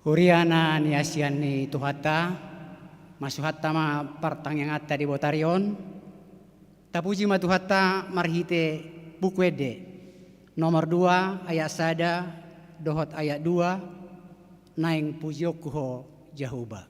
Huriana ni asian ni tuhata, masuhatta ma partang yang atta di botarion, tapuji ma tuhata marhite bukwede, nomor 2 ayat sada, dohot ayat 2, naing pujiokuho Jahuba.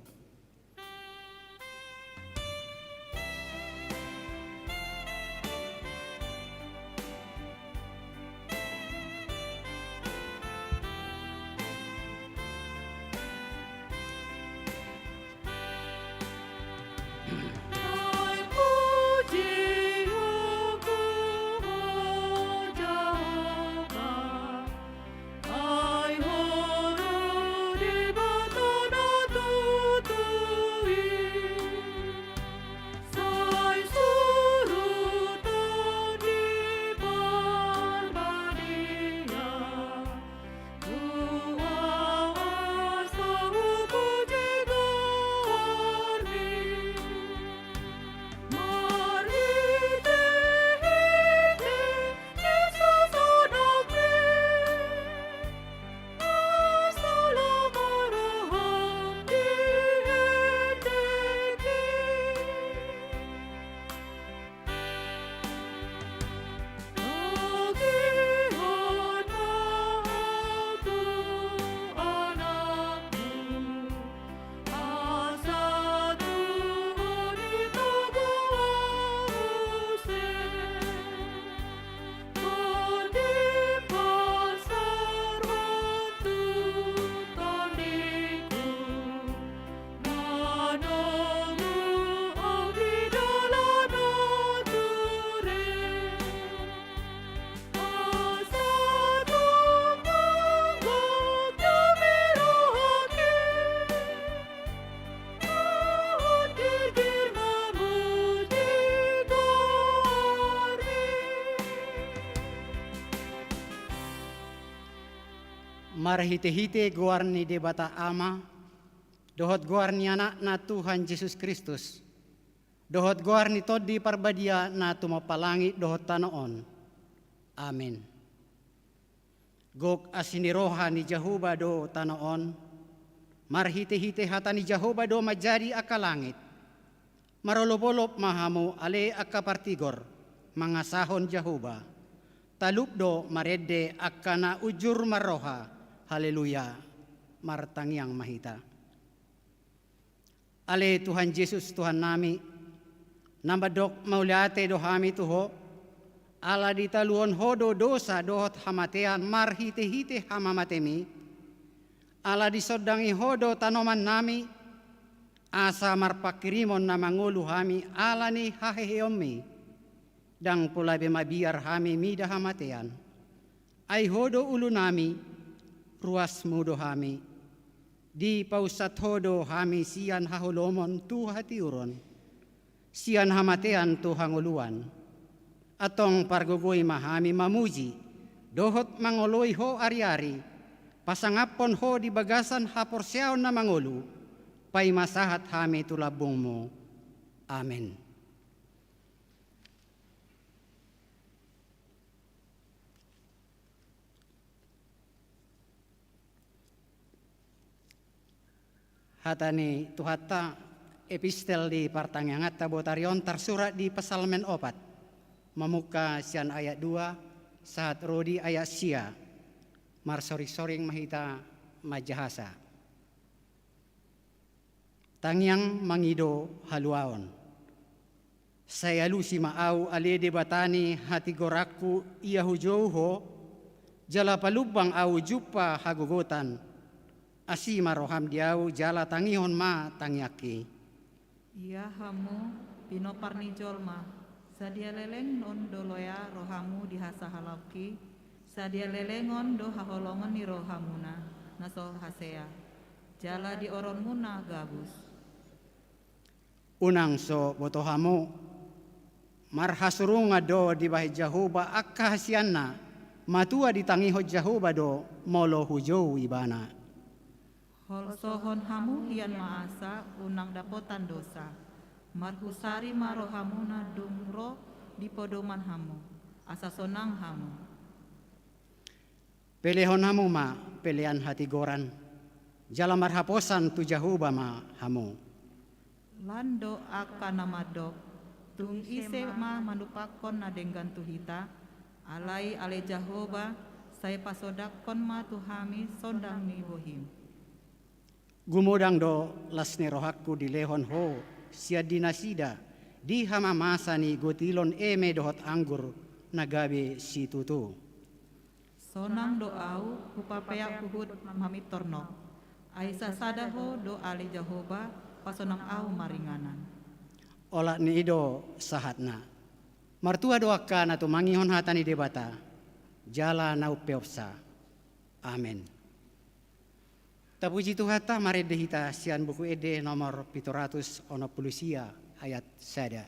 Marhite-hite guarni de bata ama, dohot guarni anak na Tuhan Yesus Kristus, dohot guarni todi parbadia na tumapalangi dohot tanoon. Amin. Gok asiniroha ni Jahuba do tanoon, marhite-hite hata ni Jahuba do majadi akalangit, marolop-olop mahamu ale akapartigor, mangasahon Jahuba, talupdo marede akana ujur maroha. Haleluya, martangyang mahita. Ale Tuhan Yesus Tuhan nami, nambadok mauliate dohami tuho, ala ditaluon hodo dosa dohot hamatean marhite-hite hamamatemi, ala disodangi hodo tanoman nami, asa marpakirimon na mangulu hami ala ni haheheomi, dang pulai bemabiar hami mida hamatean, ay hodo ulu nami, ruas mudo hami, di pausat hodo hami sian hahulomon tu hatiuron, sian hamatean tu hanguluan, atong pargugoy mahami mamuji, dohot mangoloy ho ari-ari, pasangapon ho di bagasan haporsyaon na mangulu, pay masahat hami tulabong mo. Amen. Hatani tuhata epistel di partangangat tabotarion tersurat di Psalmen 4, memuka sian ayat 2, saat rodi ayat sia, marsoring-soring mahita majahasa. Tangyang mangido haluaon. Saya lusi maau ale debatani hati goraku ia hujauho, jala palubang au jupa hagugotan, asi maroham diau jala tangihon ma tangyaki. Ia hamu pinoparni jolma, sadia leleng non doloya rohamu dihasa halauki, sadia lelengon do haholongon ni rohamuna, naso hasea, jala di oron muna gabus. Unang so botohamu, marhasurunga do di bahi Jahuba akka hasianna, matua ditangiho Jahuba do molo hujau ibana. Holsohon hamu hian maasa unang dapotan dosa, marhusari marohamuna dumro di podoman hamu, asa sonang hamu. Pelehon hamu ma pelean hati goran, Jala marhaposan tu Jehovah ma hamo. Lando aka namadok, tung ise ma manupakon na denggan tuhita, alai ale Jehovah, saya pasodakon ma tuhami sondang ni bohim. Gumudang do las ni rohakku di lehon ho, sia dinasida, di hamamasa ni gotilon eme dohot anggur, nagabe si tutu. Sonang doau, hupapeak huhut mamitorno, aisa sadaho do ale Jehovah, pasonang au maringanan. Ola ni ido sahatna. Martua doaka na tumangihon hatani debata. Jala na upeopsa. Amen. Tapuji Tuhata mari dehita sian buku ede nomor 700 ono pulusia ayat sada.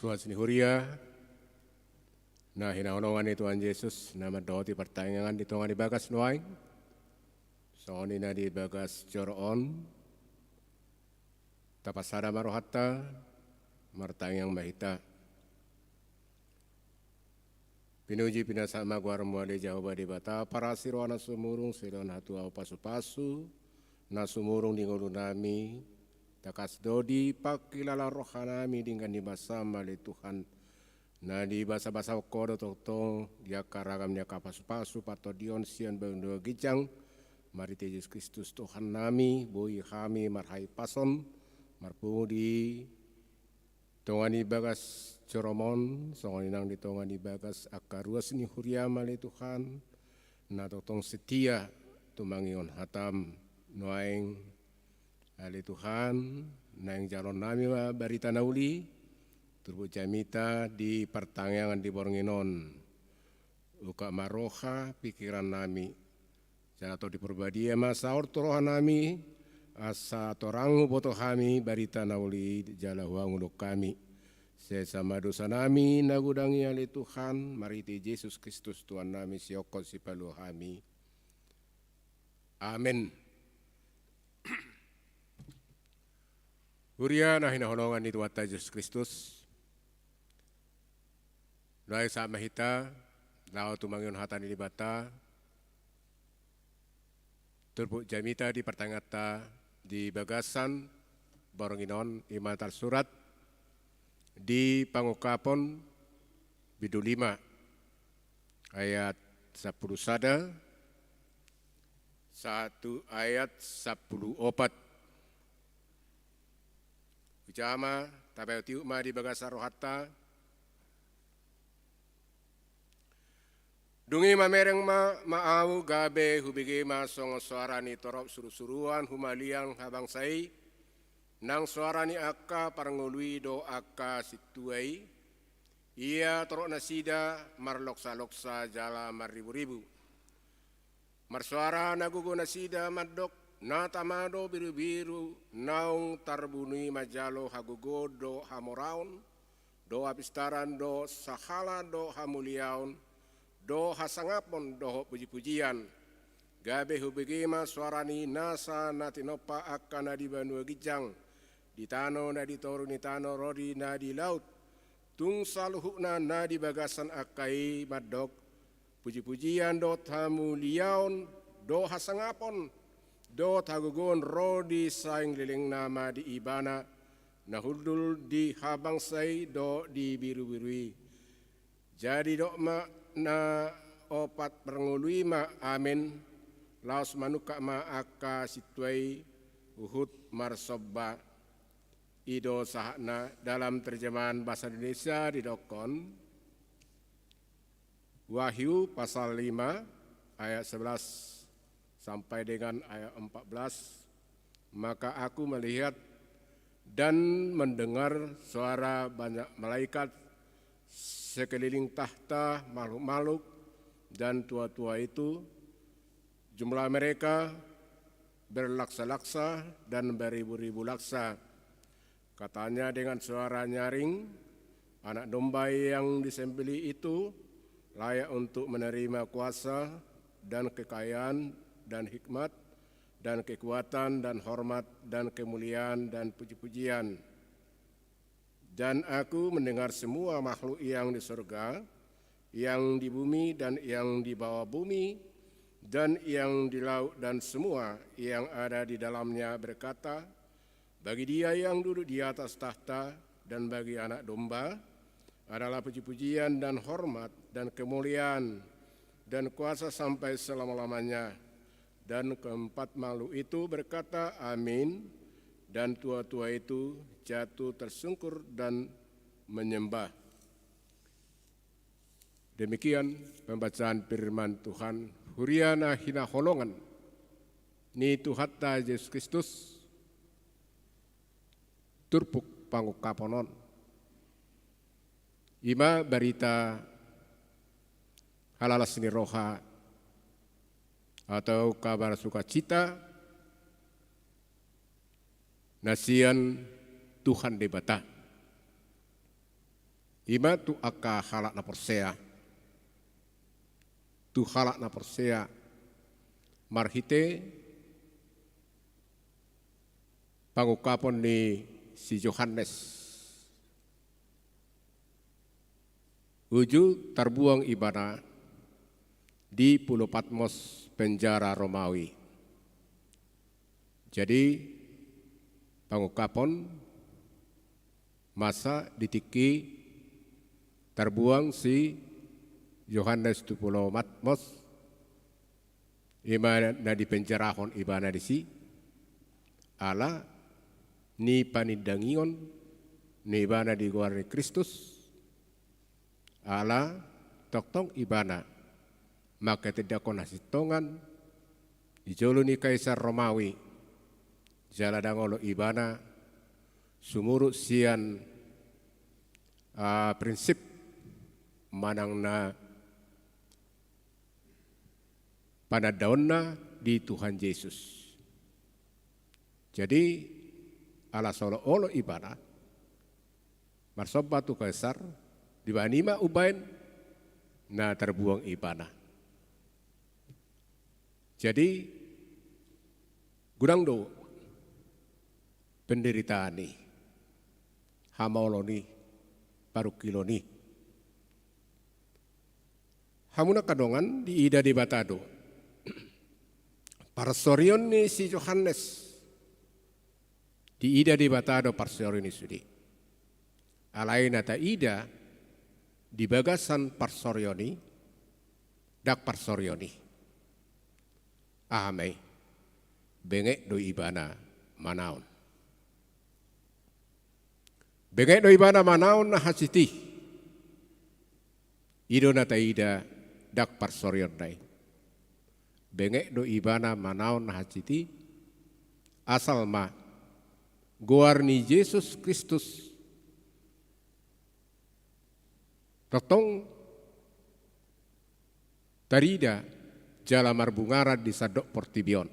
Tuhan sini huria, nah hinaonongan Tuhan Yesus, nama doti pertanyaan di Tuhan di bagas noaing, soalnya di bagas joroon, tapasada marohata, martanyang mahita, pinuji pinasama guarmo di Jehovah di bata, para sirwana sumurung silon hatu au pasu-pasu, na sumurung di ngolunami, takas dodi pakilala rohanami dengan dibasa mali Tuhan. Na di basa-basa kodo tong dia karagam dia kapasu-pasu patodion sian bendo gijang. Mari Yesus Kristus Tuhan nami boi kami marhai pason marpungu di tongani bagas coromon songoni nang di tongani bagas akaruas ni huria mali Tuhan. Na tong setia tumangion hatam noaing Ali Tuhan, nang jalon nami wa barita nauli, turbo jamita di pertanyaan di Boronginon, uka maroha pikiran nami, jala to di perbadia masa ortoroha nami, asa torangu boto kami barita nauli jala huang untuk kami, sesama dosa nami nagudangi ali Tuhan, mariti Yesus Kristus Tuhan nami siokon si palu kami, amin. Huria na hinahonongan ni Tuhan Yesus Kristus. Doa sa mahita, lao tumangyon hatan ni bata. Turbo jamita di pertangata di bagasan Boronginon imantar surat di pangukapon bidu 5 ayat 10 sada 1 ayat 10 opat. Ujama tabayo tiuma di bagasa rohata. Dungi mamereng maawu gabe hubigi masong suara ni torop surusuruan humaliang habang sai. Nang suara ni akka parangului do akka situai. Ia torok nasida marloksa-loksa jala maribu-ribu. Marsuara nagugo nasida madok. Na tamado biru-biru naung tarbuni majalo hagugo do hamoraun do apistaran do sahala do hamuliaun do hasangapon do puji-pujian gabe hubigima suarani nasa natinopa akana di banua gijang di tano na di toru ni tano rodi na di laut, tung saluhukna na di bagasan akai madok, puji-pujian do tamu liaun, do hasangapon, do tagugon rodi saing liling nama di ibana, nahudul di habang say do di biru-birui. Jadi do ma na opat perngului ma amin, laos manuka ma aka situai uhud marsobba. Ido sahakna dalam terjemahan bahasa Indonesia didokon Wahyu pasal 5 ayat 11 sampai dengan ayat 14. Maka aku melihat dan mendengar suara banyak malaikat sekeliling tahta makhluk-makhluk dan tua-tua itu. Jumlah mereka berlaksa-laksa dan beribu-ribu laksa. Katanya dengan suara nyaring, anak domba yang disembelih itu layak untuk menerima kuasa dan kekayaan dan hikmat dan kekuatan dan hormat dan kemuliaan dan puji-pujian. Dan aku mendengar semua makhluk yang di surga, yang di bumi dan yang di bawah bumi, dan yang di laut dan semua yang ada di dalamnya berkata, bagi Dia yang duduk di atas tahta dan bagi anak domba adalah puji-pujian dan hormat dan kemuliaan dan kuasa sampai selama-lamanya. Dan keempat makhluk itu berkata, amin. Dan tua-tua itu jatuh tersungkur dan menyembah. Demikian pembacaan firman Tuhan. Huriana hina holongan. Ni Tuhatta Yesus Kristus. Turpuk pangukaponon. Ima berita halalas ni roha atau kabar sukacita nasian Tuhan debata. Ima tu aka halak na persea. Tu halak na persea marhite pangukapon ni si Yohanes. Uju terbuang ibana di Pulau Patmos, penjara Romawi. Jadi pangukapon masa ditiki terbuang si Yohanes di Pulau Patmos. Ibana di penjarahon ibana di si ala ni panindangion ni ibana di guarni Kristus ala toktong ibana maka tidak kona sitongan ijolo ni Kaisar Romawi jala dangolo ibana sumurut sian prinsip manang na panadaonna di Tuhan Yesus. Jadi ala solo olo ibana marsoba tu Kaisar dibanima ubain na terbuang ibana. Jadi gudang do penderitaan ni hamaolo ni parukilo ni hamuna kadongan di ida di batado parsorion ni si Yohanes di ida di batado parsorion ni sudi alain ata ida di bagasan parsorioni dak parsorioni ahmei bengek do ibana manaon bengek do ibana manaon na hasiti ido na taida dak parsorion dai bengek do ibana manaon na hasiti asal ma guarni Yesus Kristus totong tarida jala marbungara di sadok portibion.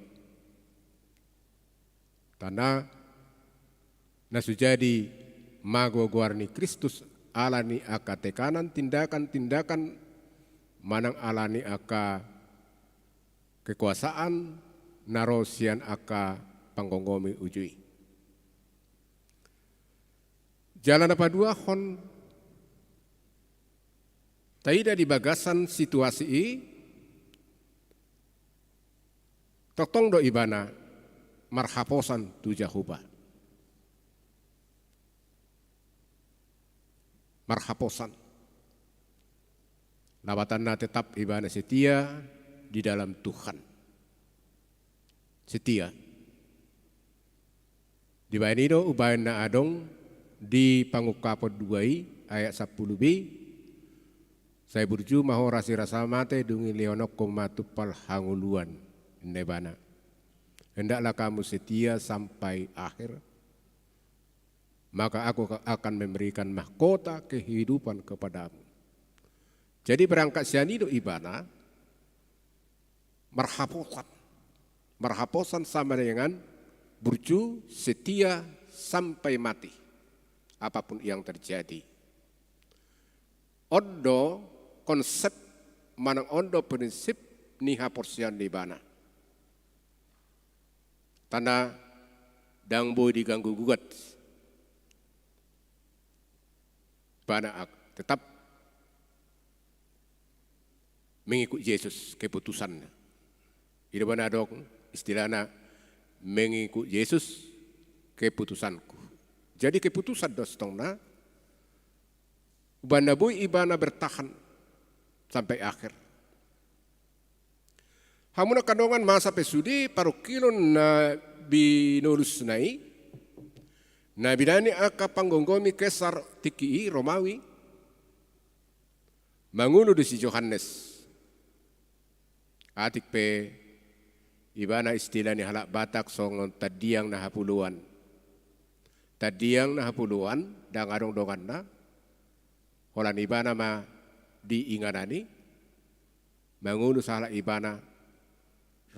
Tanah nasujadi mago guarni Kristus alani aka tekanan tindakan-tindakan manang alani aka kekuasaan narosian aka panggonggomi ujui. Jalan apa dua hon taida di bagasan situasi i totong do ibana marhaposan tu jahuba. Marhaposan. Labatanna tetap ibana setia di dalam Tuhan. Setia. Di bainido ubaina adong di pangukapod 2 ayat 10b. Saya burju maho rasi rasa mate dungi leonok komatupal hanguluan nebana. Hendaklah kamu setia sampai akhir. Maka aku akan memberikan mahkota kehidupan kepadamu. Jadi berangkat sianido ibana marhaposan. Marhaposan sama dengan burju setia sampai mati. Apapun yang terjadi. Ondo konsep manang ondo prinsip niha porsian ibana. Tanda dang boy diganggu gugat. Bana tetap mengikut Yesus keputusannya. Ida bana dok istilahnya mengikut Yesus keputusanku. Jadi keputusan dostongna bana boy ibana bertahan sampai akhir. Hamuna kandongan masa pesudi parokilon na binulus nai. Na bidani aka panggonggomi kesar tiki Romawi. Mangulu di si Yohanes. Atik pe ibana istilah ni halak Batak songon tadiang na hapuluan. Tadiang na hapuluan dang adong dongan na. Holan ibana ma diinganani. Mangulu salah ibana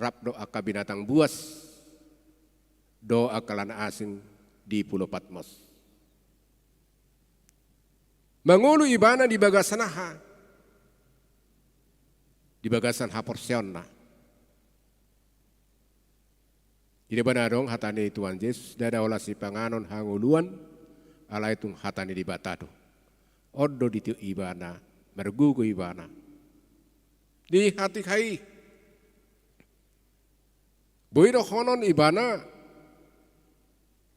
rap do aka binatang buas. Do akalana asing di Pulau Patmos. Mangulu ibana di bagasan ha. Di bagasan ha porsion na. Di bana dong hatani Tuhan Yesus dada olah si panganon hanguluan ala itung hatani di batado. Odo di tiu ibana mergugu ibana. Di hati kai. Boido honon ibana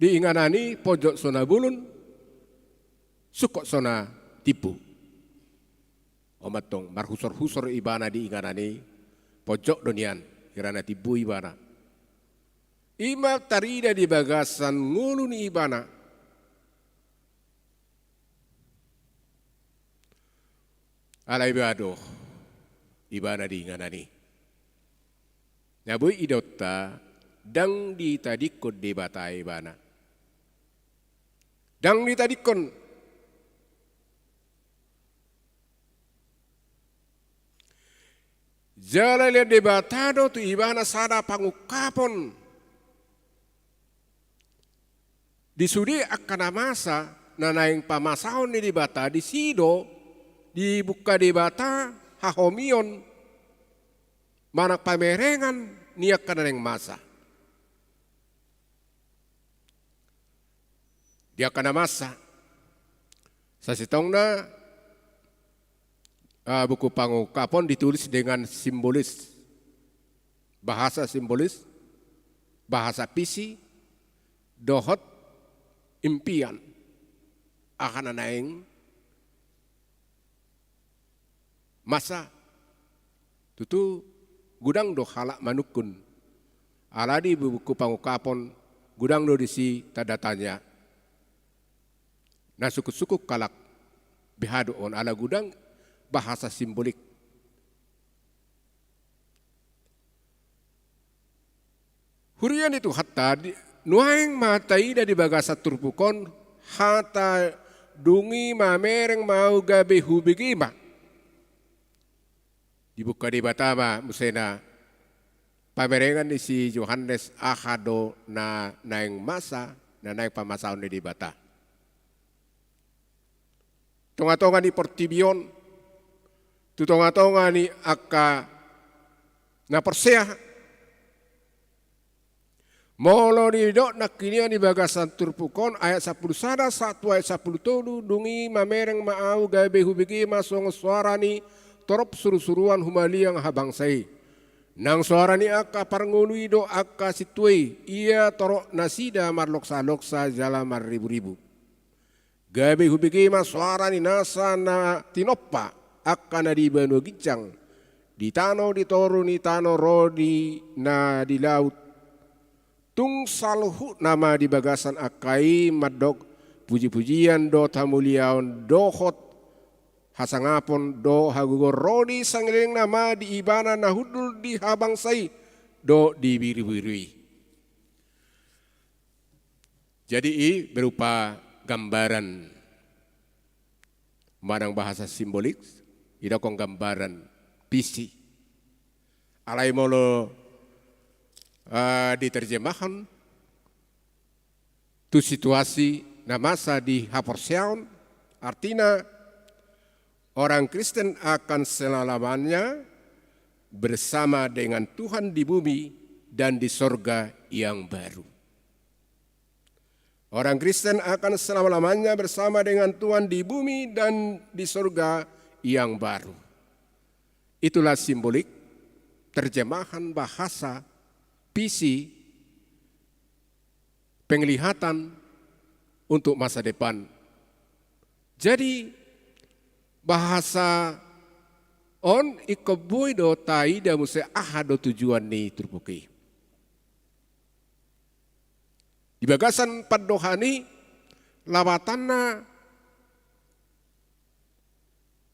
diinganani pojok sona bulun, sukok sona tipu. Omatong marhusor-husor ibana diinganani pojok donian, kirana tipu ibana. Ima tarida di bagasan ngulun ibana. Alai bado ibana diinganani. Nabui idota dang di tadikod debata ibana. Dang ditadikon jala lihat debatado tu ibana sada pangukapon disudi akan masa nanaing pamasaon ni debata di sido dibuka debata hahomion manak pamerengan niak kanang masa. Dia kena masa. Sasitongna buku pangukapon ditulis dengan simbolis. Bahasa simbolis, bahasa pisi, dohot, impian. Akan anaing masa. Tutu gudang do halak manukun. Aladi buku pangukapon gudang do disi tanda tanya. Nah suku-suku kalak bihado on ala gudang bahasa simbolik. Hurian itu hatta nuaing matai dari bagasa turpukon hatta dungi mamereng mau gabe hubigima. Dibuka di batama musena pamerengan di si Yohanes ahado na naing masa na naing pamasaon di bata. Tonga-tonga ni Portibion, tutonga-tonga ni aka na Persea. Molo di dok nak kini di bagasan turpukon ayat 10 sada 1 ayat 10 tolu dungi mamereng maau gabe hubigi masong suara ni torop surusuruan humaliang habang sai. Nang suara ni aka parngului do aka situai ia torok nasida marloksa-loksa jala ribu-ribu. Gabe hubigi mas suara ni nasa na tinoppa aka na di banu gicang. Di tano di toru ni tano rodi na di laut. Tung saluhu nama di bagasan akai madok puji-pujian do tamuliaon do hot hasangapon do hagugor rodi sangiling nama di ibana nahudul di habang sai do di biri-biri. Jadi berupa gambaran madang bahasa simbolik idakong gambaran pisi alai molo diterjemahkan tu situasi na masa di haporseon artinya orang Kristen akan selama-lamanya bersama dengan Tuhan di bumi dan di sorga yang baru. Orang Kristen akan selama-lamanya bersama dengan Tuhan di bumi dan di sorga yang baru. Itulah simbolik terjemahan bahasa visi penglihatan untuk masa depan. Jadi bahasa on ikoboy do tai da muse ahado tujuan ni turpuki. Di bagasan padohani lawatanna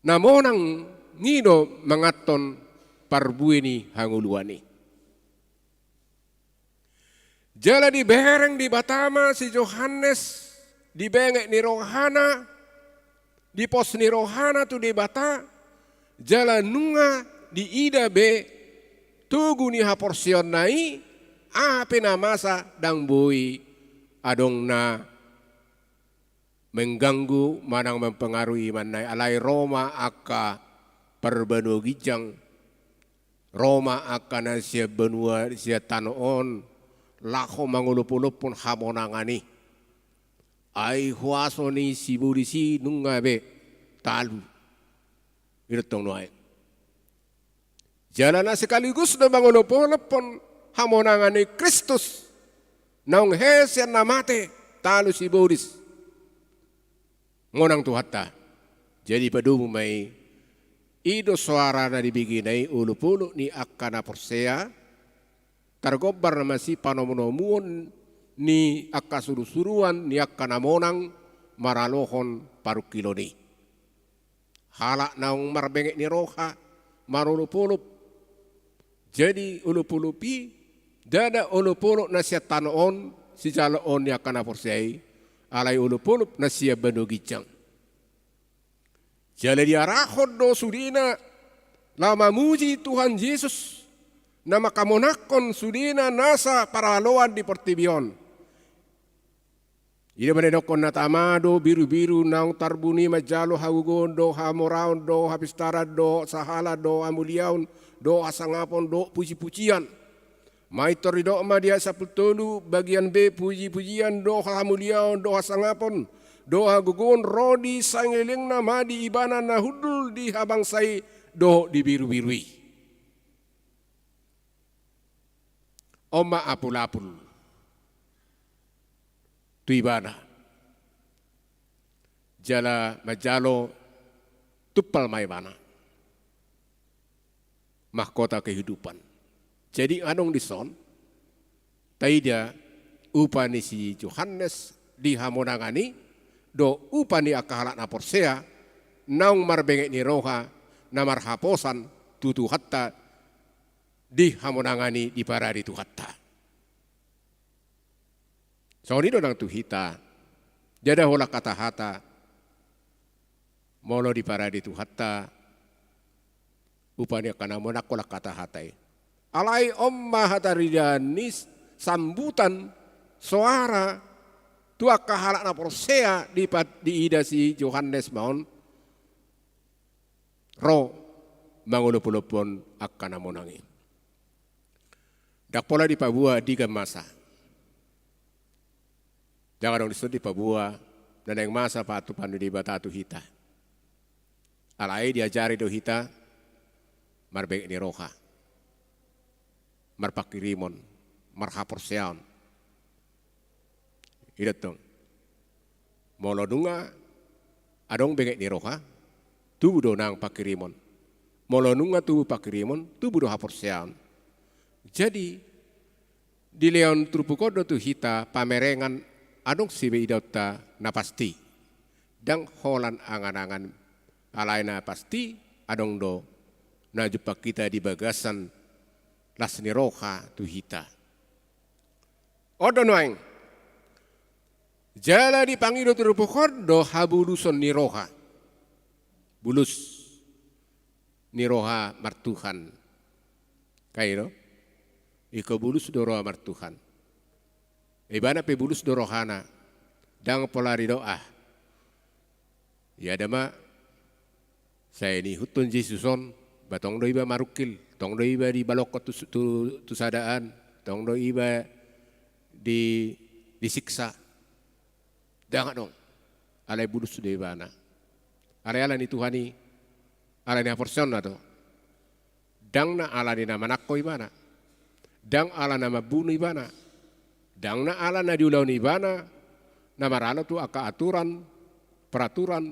namonang ngido mangaton parbuini hanguluani. Jala di bereng di Batama si Yohanes di bengek ni rohana di pos ni rohana tu di bata jala nunga di ida be tugu ni haporsion nai ape na masa dang bui adong na mengganggu manang mempengaruhi manai alai Roma aka perbenu gijang Roma aka na sia benua sia tanoon lako mangulupulupun hamonangani ai huaso ni sibudisi nunga be talu iretong noai jalana sekaligus na mangulupulupun hamonangani Kristus naung hesian namate talu sibudis ngonang tuhata jadi padumu mai ido suara na dibiginai ulupulu ni akana porsea targobar na masih panomonomuon ni akka surusuruan ni akka namonang maralohon paru kiloni. Halak naung marbengek ni roha marulupulup. Jadi ulupulupi dada ulupulup na siya tanoon si jaloon ni akka naporsei alai ulupulup na siya benugicang. Jala diarahon do sudina lama muji Tuhan Yesus na makamonakon sudina nasa paraloan di Portibion. Ida menedokon na tamado biru-biru naung tarbuni majalo hagugon do hamoraon do hapistara do sahala do amuliaon do asangapon do puji-pujian. Maitor do ma dia sapultolu bagian B puji-pujian do hamuliaon do asangapon do hagugon rodi sangiling nama di ibana nahudul di habang sai do di biru-birui. Oma apul-apul tu ibana jala majalo tupal maibana mahkota kehidupan. Jadi anong dison taida upani si Yohanes di hamonangani do upani akahalak na porsea naung marbengek ni roha na marhaposan tutu hatta di hamonangani di paradi tu hatta. Soni do nang tu hita jada hola kata hata molo di paradi tu hatta upani kana monakola kata hatai alai omma hataridanis sambutan suara tua kahalak na porsea di ida si Yohanes maon ro mangulupulupon akana monangi dak pola di pabua diga masa Jangan dong disebut di pabua dan yang masa patu pandu di batatu hita. Alai diajari do hita marbek ni roha. Marpakirimon, marhaporseon. Idat dong. Molo dunga adong bengek ni roha, tubuh do nang pakirimon. Molo nunga tubuh pakirimon, tubuh do haporseon. Jadi di leon trupukodo tu hita pamerengan adong sibe idota na pasti. Dang holan angan-angan alay na pasti adong do na jupak kita di bagasan las ni roha tu hita. Odo noeng. Jala di pangido trupukodo habuluson ni roha. Bulus ni roha martuhan. Kairo. Iko bulus do roha martuhan. Ibana pe bulus do rohana. Dang polari doa. Ya dama saya ni hutun Jesuson batong do iba marukil, tong do iba di balokot tu sadaan, tong do iba disiksa. Dang dong. Alai bulus do ibana. Alai ala ni Tuhani, ala ni aporsion na to. Dang na ala ni nama nakko ibana. Dang ala nama bunuh ibana. Dang na ala na diulau ni ibana. Nama rana tu aka aturan, peraturan,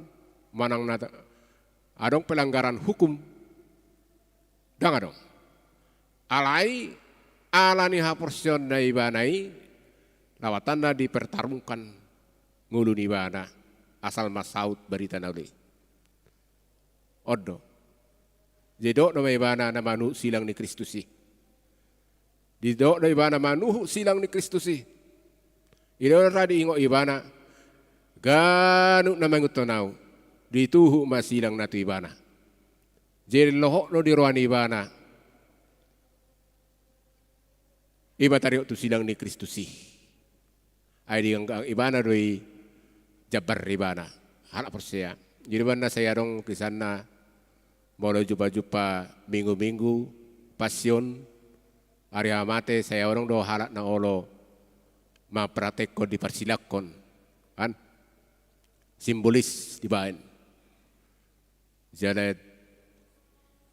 manang na adong pelanggaran hukum. Dang adong. Alai ala ni aporsion na ibanai. Lawatan na dipertarungkan ngulu ni ibana. Asal masaut berita nauli. Odo. Jedok na ibana na manu silang ni Kristusi. Didok na ibana manu silang ni Kristusi. Ilo radi ingo ibana. Ganu na mangutonaw. Dituhu masilang na tu ibana. Jadi lohok no di ruan ibana. Iba tarik tu silang ni Kristusi. Ay di ang ibana doi jabar ibana. Halak persia. Jadi bana saya dong kisana. Molo jumpa-jumpa minggu-minggu, passion, area mate saya orang do halak na olo maprateko di persilakon, kan? Simbolis di bahan. Jadi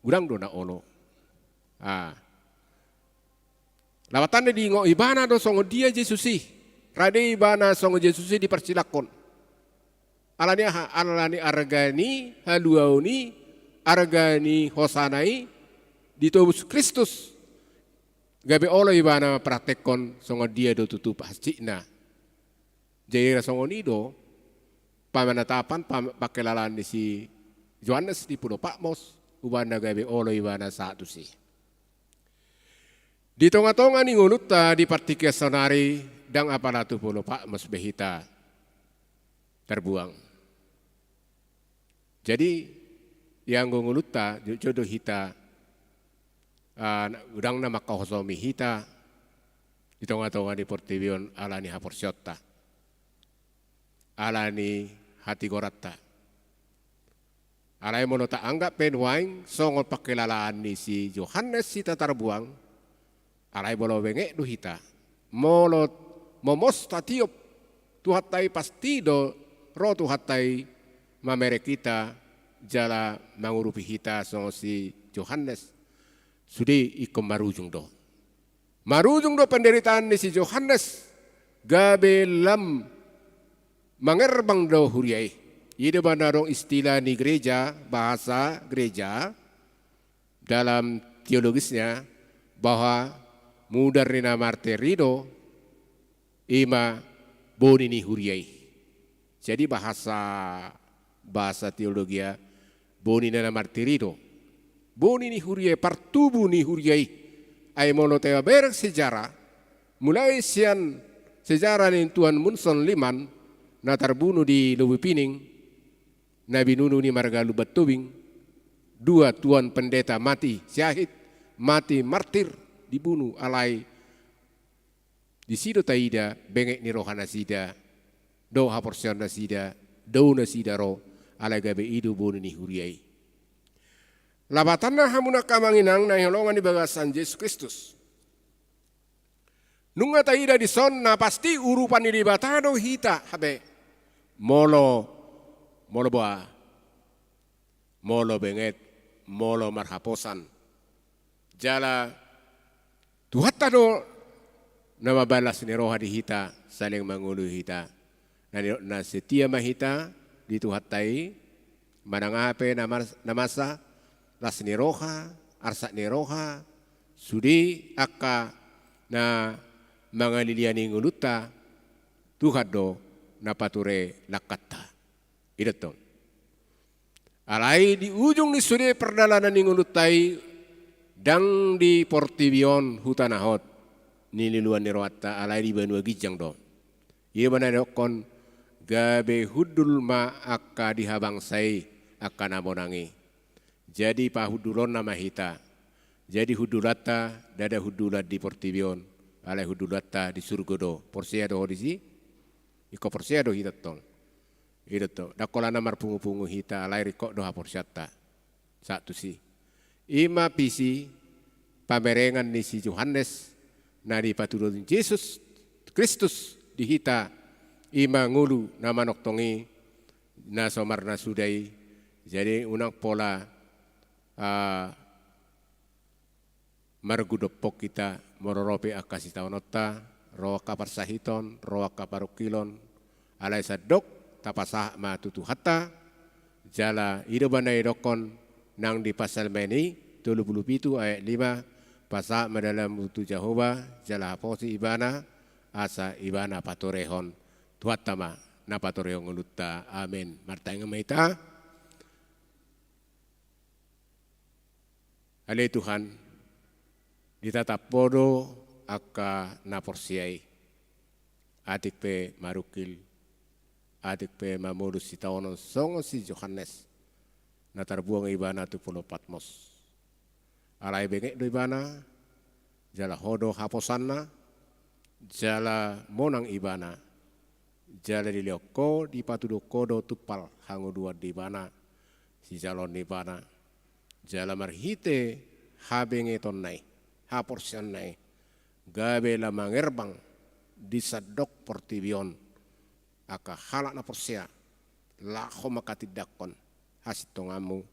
urang do na olo. Lawatan di ngo ibana do songo dia Jesusi, rade ibana songo Jesusi di persilakon. Alani argani haluauni. Argani hosanai ditobus Kristus gabe olo ibana praktekon songo dia do tutup hascina jadi songo nido pamanatapan pakelalan di si Yohanes di Pulau Patmos ubana gabe olo ibana satu si di tonga-tonga ni nguluta di partika sonari dang apalatu Pulau Patmos behita terbuang jadi yang nguluta jodoh hita udang na makahosomi hita di tonga-tonga di portivion ala ni haporsyota ala ni hati goratta ala mono ta anggap penwaing songol pakilalaan ni si Yohanes hita terbuang ala bolo bengek du hita molo momos tatiop tuhatai pasti do ro tuhatai mamere kita jala mangurupi hita so si Yohanes sudi ikom marujung do penderitaan ni si Yohanes gabe lam mangerbang do huriai ide banarong istilah ni gereja bahasa gereja dalam teologisnya bahwa mudar rina marterido ima boni ni huriai jadi bahasa teologia boni na martirido, boni ni huriai, partubu ni huriai, ay mono tewa berek sejarah, mulai sian sejarah ni Tuan Munson Liman, na terbunuh di Lubu Pining, Nabi Nunu ni Marga Lubat Tubing, dua tuan pendeta mati, syahid, mati martir, dibunuh alai, di sido taida, bengek ni rohana sida, do haporsion na sida, do na sida roh, alai gabe idu bonu ni huriai. Labatan na hamuna kamanginang na yolongan di bagasan Yesus Kristus. Nunga taida di sonna pasti urupan di batado hita habe. Molo boa. Molo benget, molo marhaposan. Jala tuhatta do nama balas ni roha di hita saling mangulu hita. Na setia mahita di tuhattai manangape namasa las ni roha arsa ni roha sudi akka na mga liliani nguluta tuhado na pature lakata. Ito. Alay di ujung ni sudi perdalanan ni ngulutai dang di Portivion hutanahot nililuan ni roata alay di Banua Gijang do. Ia manadokon gabe hudul ma akka dihabang say akka nabonangi. Jadi pahudulon nama hita. Jadi hudulata dada hudulat di Portivion. Alay hudulata di Surgodo. Porsiado hodisi. Iko porsiado hita tong. Ito to. Dakola namar pungu-pungu hita alay rikok doha porsiata. Satu si. Ima pisi pamerengan ni si Yohanes na di patulun Yesus Kristus di hita ima ngulu nama noktongi na somar na sudai. Jadi unang pola margudopok kita mororope akasita onota roa kaparsahiton roa kaparukilon alay sadok tapasah ma tutuhata jala idobanay dokon nang di pasal meni 27 ayat 5 pasal madalam mutu Jehovah jala posi ibana asa ibana patorehon tuatama na patorehon ngulutta amin martay nga maita. Ale Tuhan ditatap podo aka naporsiay atik pe marukil atik pe mamodus si taonon songo si Yohanes na tarbuang ibana tu pulo Patmos alay bengek do ibana jala hodo haposanna jala monang ibana jala dilioko di patudo kodo tupal hango dua di ibana si jalon ibana jala marhite habenge tonnai haporsian nai gabe la mangerbang di sadok Portivion aka halak na porsia la makatidakon hasitongamu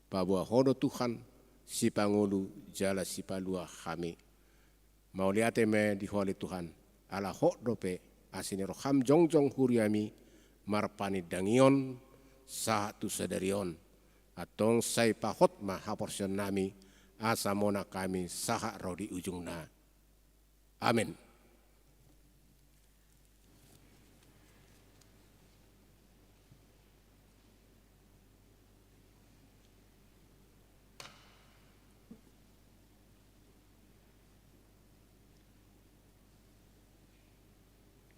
babua hodo Tuhan si pangulu jala si palua kami mau liate me di holi Tuhan ala hok dope asini roham jongjong huriami marpani dangion satu sadarion atong say pahot ma haporsion nami asa mona kami saha rodi ujungna. Amin.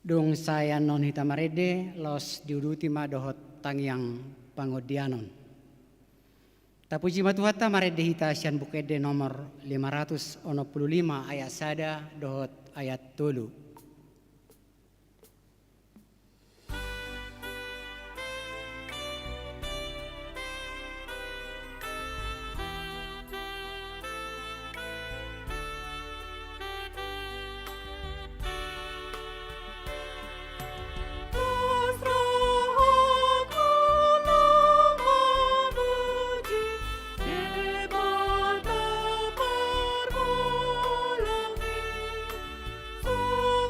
Dong saya non hitamarede los diuduti madohot tangyang pangodianon. Tapuji matuhata marede hita sian bukede nomor 565 ayat sada dohot ayat 3. Oh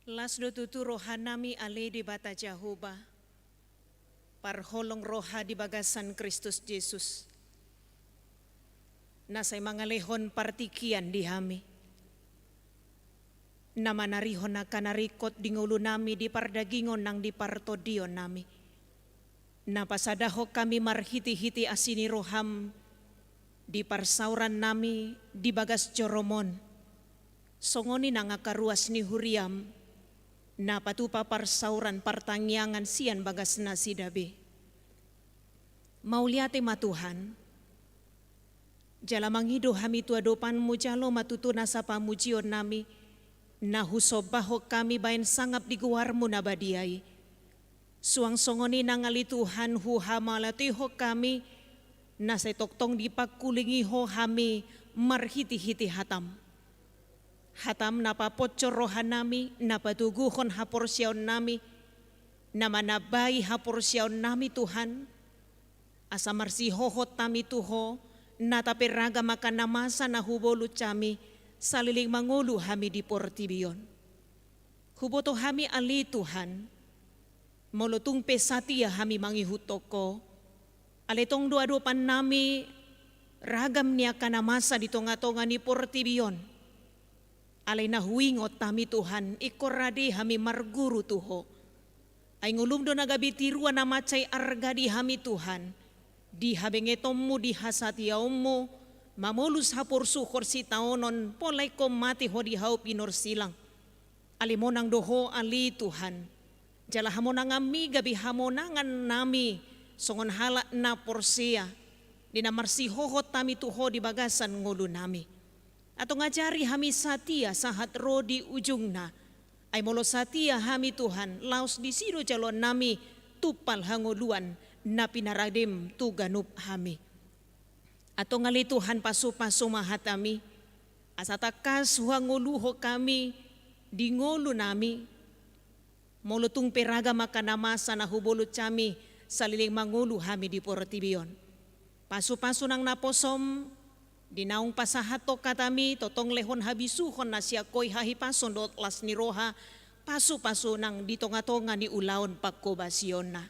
Lasdo tutu rohanami ale di bata Jehovah. Parholong roha di bagasan Kristus Yesus. Nasay mga lehon partikian di hami. Namanarihon na kanarikot di ngulo nami di pardagingon nang di partodion nami. Napasadaho kami marhiti-hiti asini roham di parsauran nami di bagas joromon. Songoni na nga karuas ni Huriam, napatupa parsauran partangyangan sian bagas na si Dabi. Mauliate matuhan, jala manghido hami tuadopan mo jalo matutuna sa pamujion nami, nahusobaho kami bayan sangap di guar mo na badiay. Suang songoni na ngalituhan huhamalatiho kami, nasa toktong di pagkulingiho hami marhiti-hiti hatam. Hatam napapotso rohan nami, napatuguhon haporsyaon nami, namanabay haporsyaon nami Tuhan, asa marsihohot nami tuho, natapiraga makanamasa na hubolo kami, saliling mangulu hami di portibiyon. Huboto hami ali Tuhan, molotong pesatiya hami mangihutoko, alitong duadupan nami, ragam niya kanamasa di tonga-tonga ni portibiyon. Alay na huingot tami Tuhan, ikoradi hami marguru tuho. Ay ngulum do nagabitiruan na macay arga di hami Tuhan, di habengetom mo di hasatiyaw mo, mamulus hapor sukor si taonon, polay ko mati ho di hau pinor silang. Alimo nang doho ali Tuhan, jala hamo nang ami gabi hamo nangan nami, songon hala na porsia, di namarsihohot tami tuho di bagasan ngulu nami. Ato ngajari hami satia sahat ro di ujung na, ay molo satia hami Tuhan, laos di siro jalon nami, tupal hanguluan na pinaradim tu ganup hami. Ato ngali Tuhan pasu-pasu mahatami, asatakas hanguluho kami, di ngulu nami, molo tung peraga makanamasa na hubulut kami, saliling mangulu hami di portibiyon. Pasu-pasu nang naposom, dinaong pasahato katami, totong lehon habisuhon na siya ko'y hahipason dot las ni roha, pasu-pasu nang ditonga-tonga ni ulaon pagkobasyon na.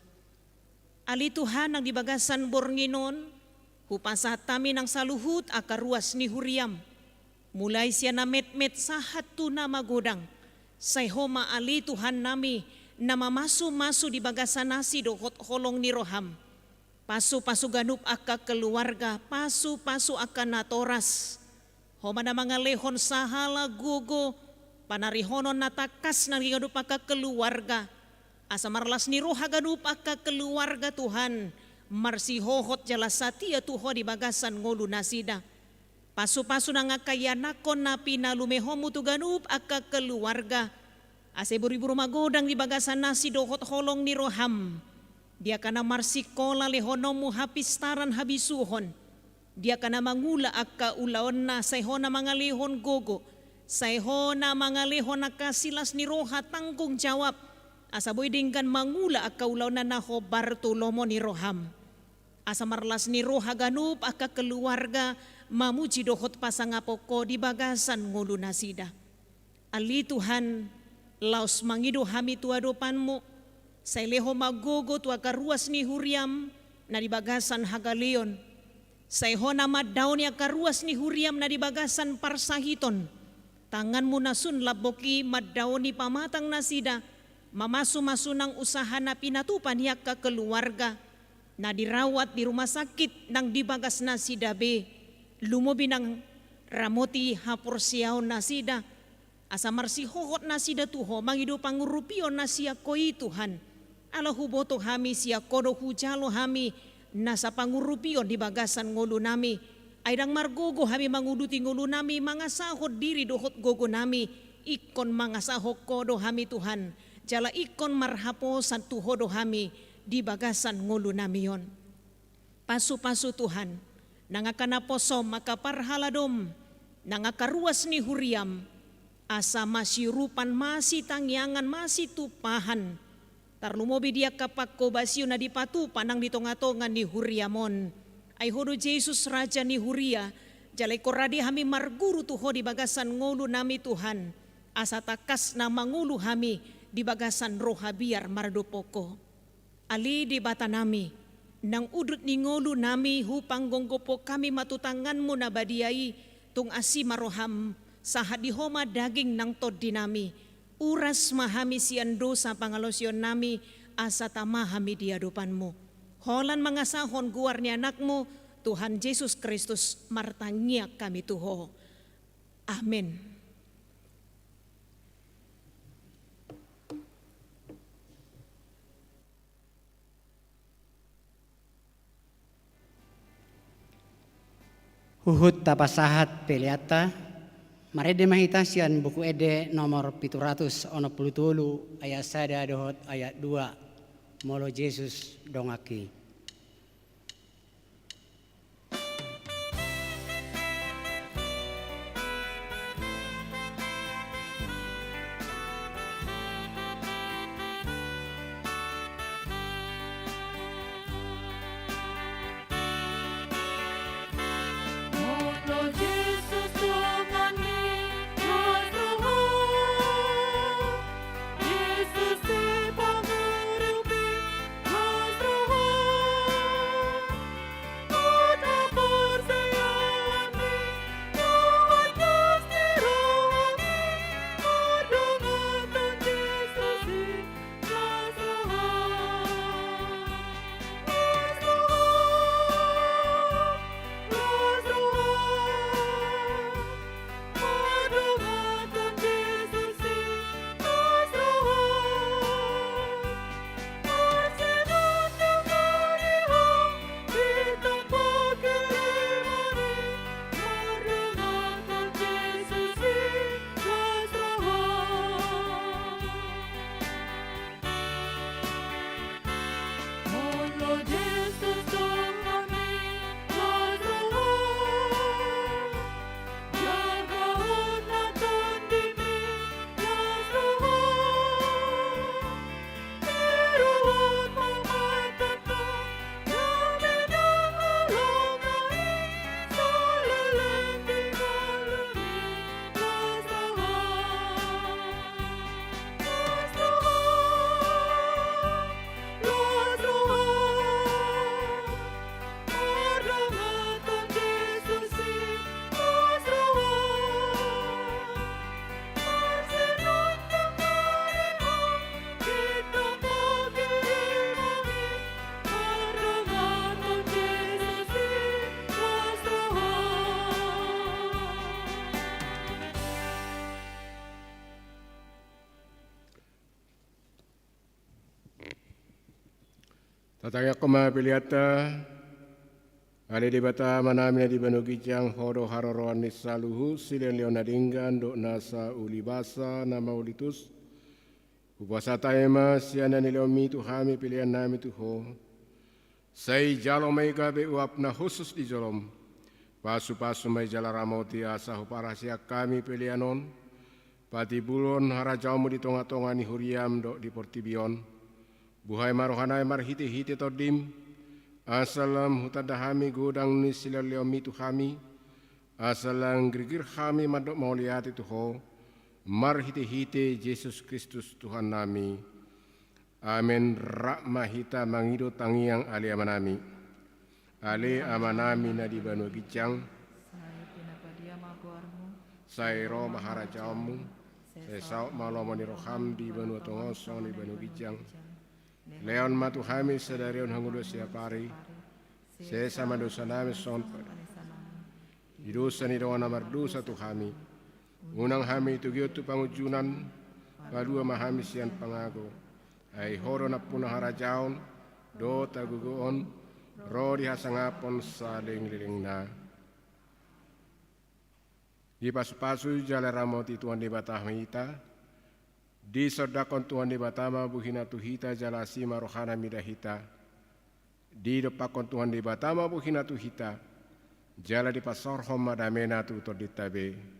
Ali Tuhan ang dibagasan bornginon, hupasat tami ng saluhut akaruas ni Huriam, mulay siya na met-met sahat tu na magudang, say homa ali Tuhan nami, na mamasu-masu di bagasan nasi dohot holong ni roham. Pasu-pasu ganup aka keluarga, pasu-pasu aka natoras. Homa na mga lehon sahala gugo, panarihonon natakas na ganup aka keluarga. Asa marlas ni roha ganup aka keluarga Tuhan, marsihohot jala satia tuho di bagasan ngulu nasida. Pasu-pasu na nga kayanakon na pinalumehomu tu ganup aka keluarga. Asa buru-buru magodang di bagasan nasi dohot holong ni roham. Dia kana marsikola lehonomu hapistaran habisuhon. Dia kana mangula akka ulaon na sayho na mga lehon gogo. Sayho na mga lehon na kasilas ni roha tanggung jawab. Asaboy dinggan mangula akka ulaon na naho Bartolomo ni roham. Asa marlas ni roha ganup akka keluarga mamuji dohot pasangapoko di bagasan ngulu nasida. Ali Tuhan, laos mangido hami tuadopanmu, say leho magogo tu akaruas ni Huriam na di bagasan Hagalion. Say ho na madaw ni akaruas ni Huriam na di bagasan Parsahiton. Tangan mo na sun laboki madaw ni pamatang nasida, mamasu-masu ng usaha na pinatupan niya ka keluarga, na dirawat di rumah sakit ng dibagas na si Dabe, lumobi ng ramoti hapursiyaw na sida, asa marsihohot na sida tuho, mangido pangurupion na siya ko'y Tuhan. Ala huboto hami siya kodo hujalo hami nasa pangurupion di bagasan ngulu nami. Aydang margogo hami manguduti ngulu nami, mga sahod diri dohot gogo nami, ikon mga sahod kodo hami Tuhan. Jala ikon marhaposan tuhodo hami di bagasan ngulu nami yon. Pasu-pasu Tuhan, nangakanaposom makaparhaladom, nangakaruas ni Huriam, asa masirupan masi tangyangan masi tupahan, tarlumobi dia kapak kobasyo na dipatupan ang ditonga-tonga ni Huriamon. Ay hodo Jesus Raja ni Huria, jalay koradi hami marguru tuho di bagasan ngulu nami Tuhan. asa takas na mangulu hami di bagasan roha biar mardopoko. Ali di bata nami, nang udut ningolu nami hupang gonggopo kami matutanganmu na badiai, tung asi maroham sahadi homa daging nang tod dinami. Uras mahami sian dosa pangalosyon nami, asa tamahami di hadapanmu. Holan mangasahon guar ni anakmu, Tuhan Yesus Kristus martangiak kami tuho. Amin. Huhut tapasahat peliata, marede mahita sian buku ede nomor 763 ayat 1 dohot ayat 2. Molo Yesus dongaki. Tataya koma piliata, ale di bata manamina di banu gijang hodo haroroan ni saluhu silen leona dinggan do nasa ulibasa nama ulitus. Upasa taema siana ni leomi tu hami pilihan nami tu ho. Sai jalo mai gabe uapna khusus di jolom. Pasu-pasu mai jala ramoti asa huparasia kami pilihanon. Pati bulon harajaumu di tonga-tonga ni huriam do di portibion. Buhay marohanay marhiti-hiti todim, asalam hutadahami gudang ni sila leomi tu kami, asalang grigir kami madok mauliati tuho, marhiti-hiti Yesus Kristus Tuhan nami. Amin. Rahmahita mangido tangiang ali amanami. Ali amanami na di banu gicang, sairo maharajamu, sesau malomoni roham di banu tongosong di banu gicang. Leon matu hami sedarion hangudo siapari, sesama dosa nami sonper. Idosa ni doa namar dosa tu hami. Unang hami tu giotu pangujunan, padua mahami sian pangago. Ai horo na punah harajaon, do tagugoon, ro dihasangapon saling lilingna. Di pasu-pasu jala ramoti tuan di batahmita, di sodakon Tuhan di batama buhina tuhita jalasi marohana midahita. Di depakon Tuhan di batama buhina tuhita. Jala di pasorhom madamena tu toditabe.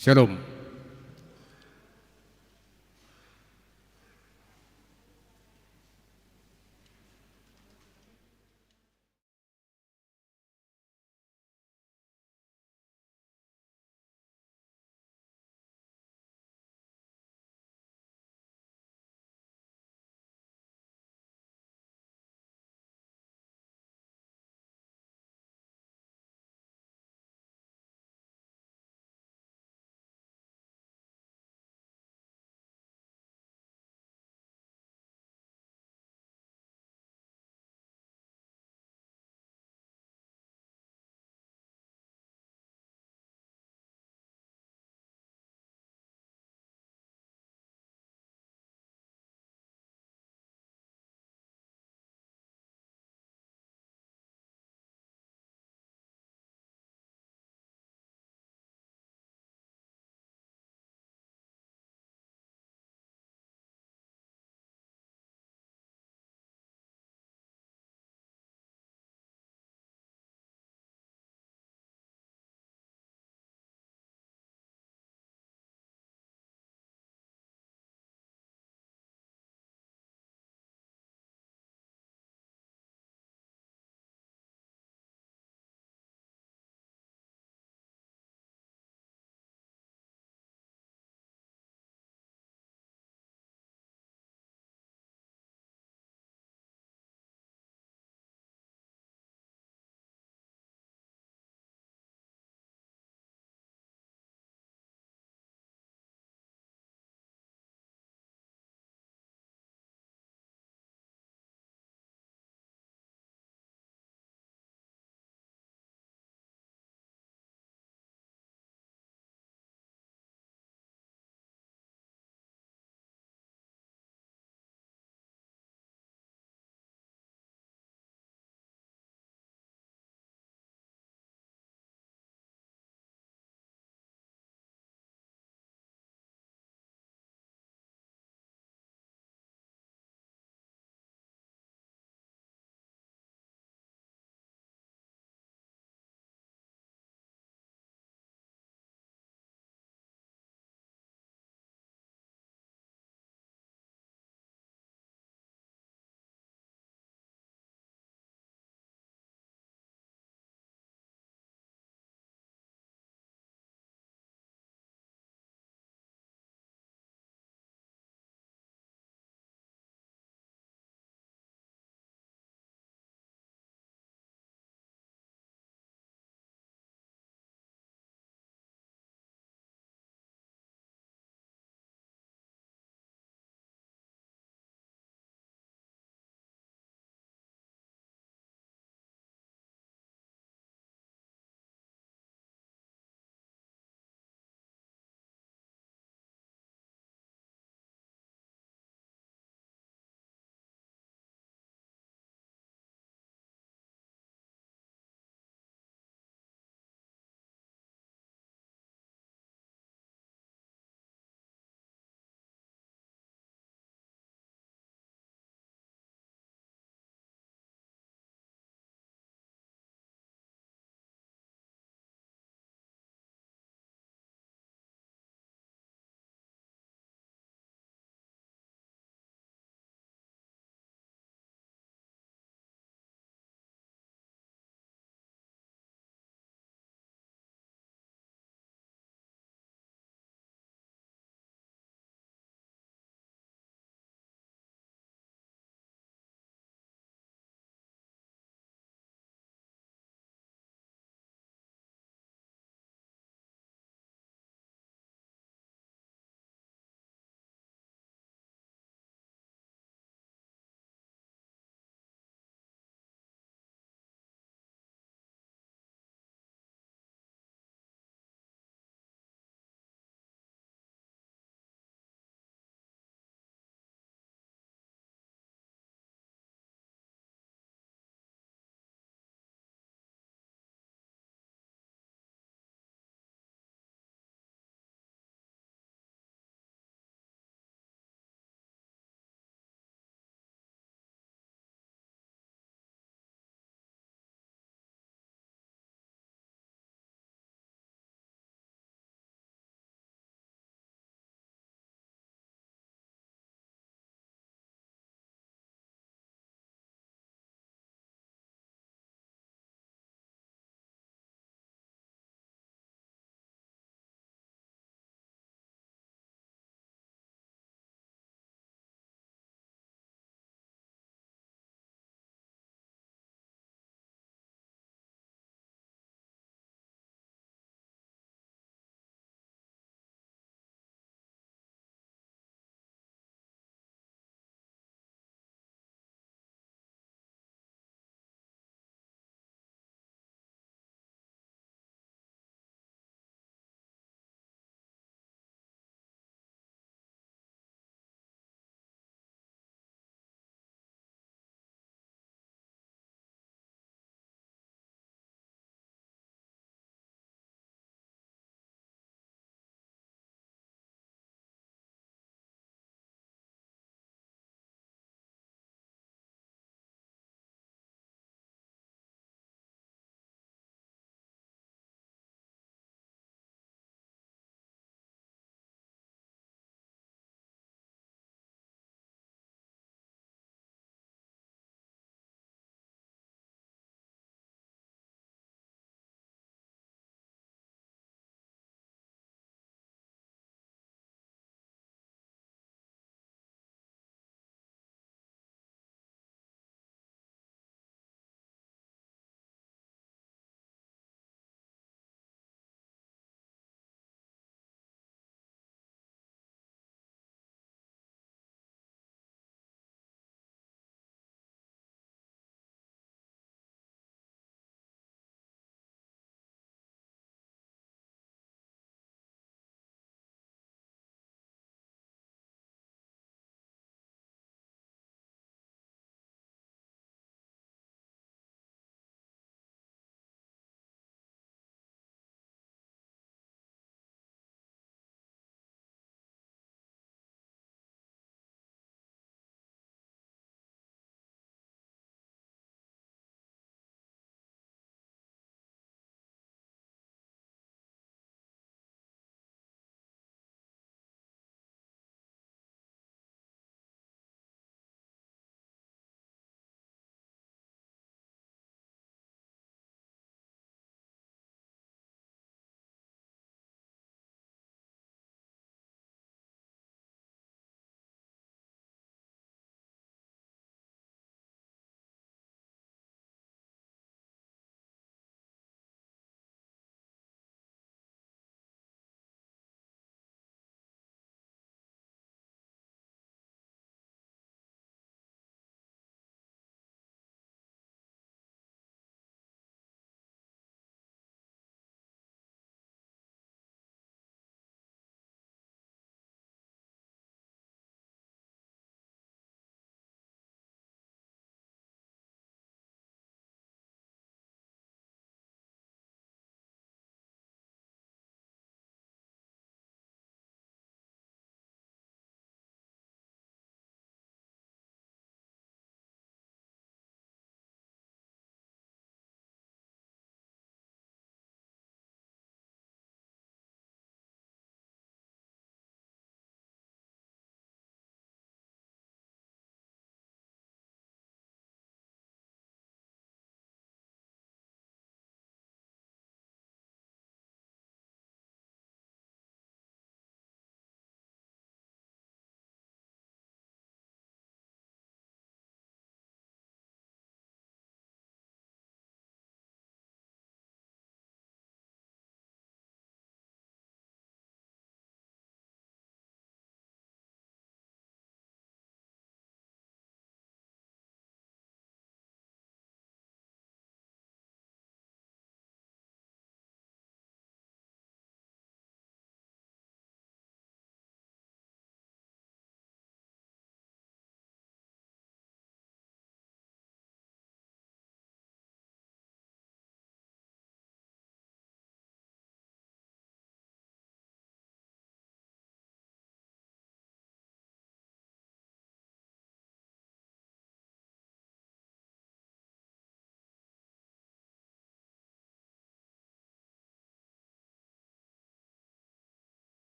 Shalom.